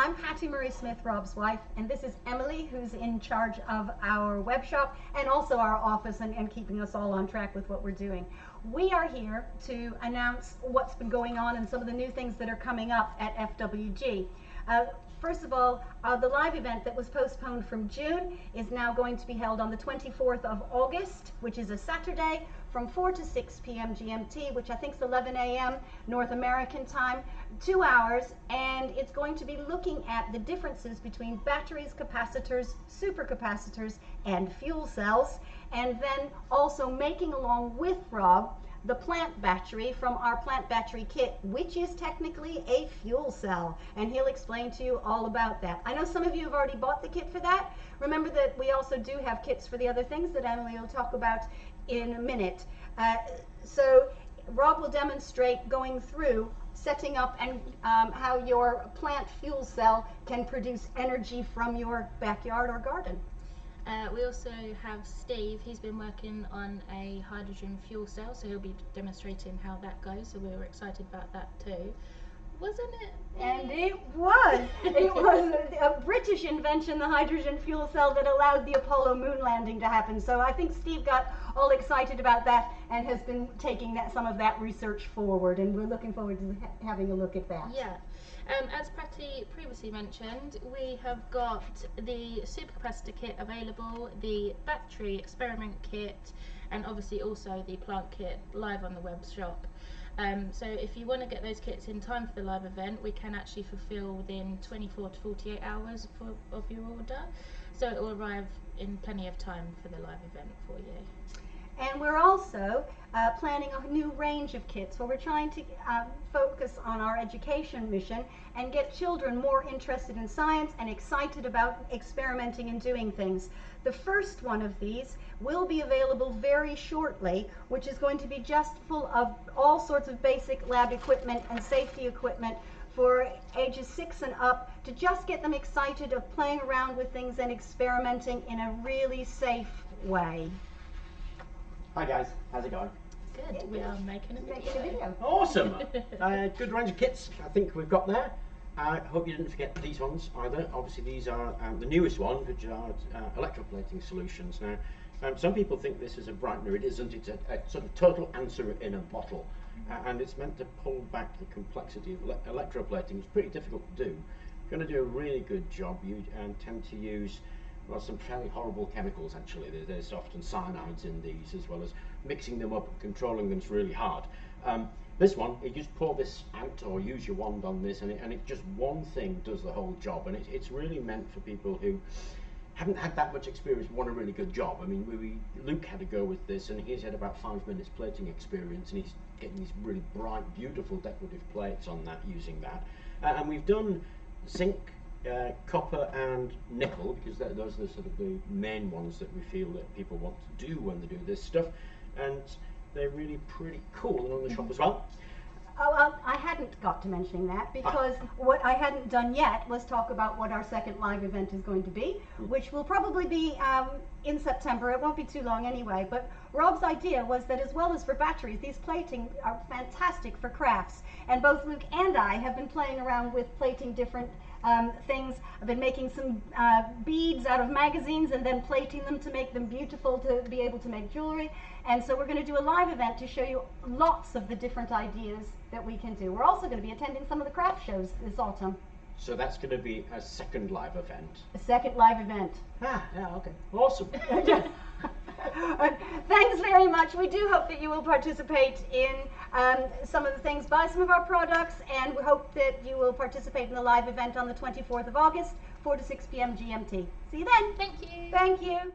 I'm Patty Marie Smith, Rob's wife, and this is Emily, who's in charge of our web shop and also our office and keeping us all on track with what we're doing. We are here to announce what's been going on and some of the new things that are coming up at FWG. First of all, the live event that was postponed from June is now going to be held on the 24th of August, which is a Saturday, from 4 to 6 p.m. GMT, which I think is 11 a.m. North American time, 2 hours, and it's going to be looking at the differences between batteries, capacitors, supercapacitors, and fuel cells, and then also making along with Rob the plant battery from our plant battery kit, which is technically a fuel cell, and he'll explain to you all about that. I know some of you have already bought the kit for that. Remember that we also do have kits for the other things that Emily will talk about in a minute. So Rob will demonstrate going through setting up and how your plant fuel cell can produce energy from your backyard or garden. We also have Steve. He's been working on a hydrogen fuel cell, so he'll be demonstrating how that goes, so we were excited about that too. Wasn't it? And it was. It was a British invention, the hydrogen fuel cell, that allowed the Apollo moon landing to happen. So I think Steve got all excited about that and has been taking some of that research forward, and we're looking forward to having a look at that. Yeah. As Patty previously mentioned, we have got the supercapacitor kit available, the battery experiment kit, and obviously also the plant kit live on the web shop. So if you want to get those kits in time for the live event, we can actually fulfill within 24 to 48 hours of your order. So it will arrive in plenty of time for the live event for you. And we're also planning a new range of kits where we're trying to focus on our education mission and get children more interested in science and excited about experimenting and doing things. The first one of these will be available very shortly, which is going to be just full of all sorts of basic lab equipment and safety equipment for ages 6 and up, to just get them excited of playing around with things and experimenting in a really safe way. Hi guys, how's it going? Good, we are making a video. Awesome! Good range of kits I think we've got there. I hope you didn't forget these ones either. Obviously these are the newest ones, which are electroplating solutions. Now, some people think this is a brightener. It isn't. It's a sort of total answer in a bottle. And it's meant to pull back the complexity of electroplating. It's pretty difficult to do. You're going to do a really good job. You tend to use some fairly horrible chemicals actually. There's often cyanides in these, as well as mixing them up and controlling them is really hard. This one, you just pour this out or use your wand on this, and it just one thing does the whole job. And it's really meant for people who haven't had that much experience, want a really good job. I mean, Luke had to go with this, and he's had about 5 minutes plating experience, and he's getting these really bright, beautiful decorative plates on that using that. And we've done zinc, copper and nickel, because those are sort of the main ones that we feel that people want to do when they do this stuff, and they're really pretty cool and on the shop as well. Oh, I hadn't got to mentioning that, because what I hadn't done yet was talk about what our second live event is going to be, which will probably be in September. It won't be too long anyway, but Rob's idea was that as well as for batteries, these plating are fantastic for crafts, and both Luke and I have been playing around with plating different things. I've been making some beads out of magazines and then plating them to make them beautiful to be able to make jewelry. And so we're going to do a live event to show you lots of the different ideas that we can do. We're also going to be attending some of the craft shows this autumn. So that's going to be a second live event. A second live event. Ah, yeah, okay. Awesome. Thanks very much. We do hope that you will participate in some of the things, buy some of our products, and we hope that you will participate in the live event on the 24th of August, 4 to 6 p.m. GMT. See you then. Thank you. Thank you.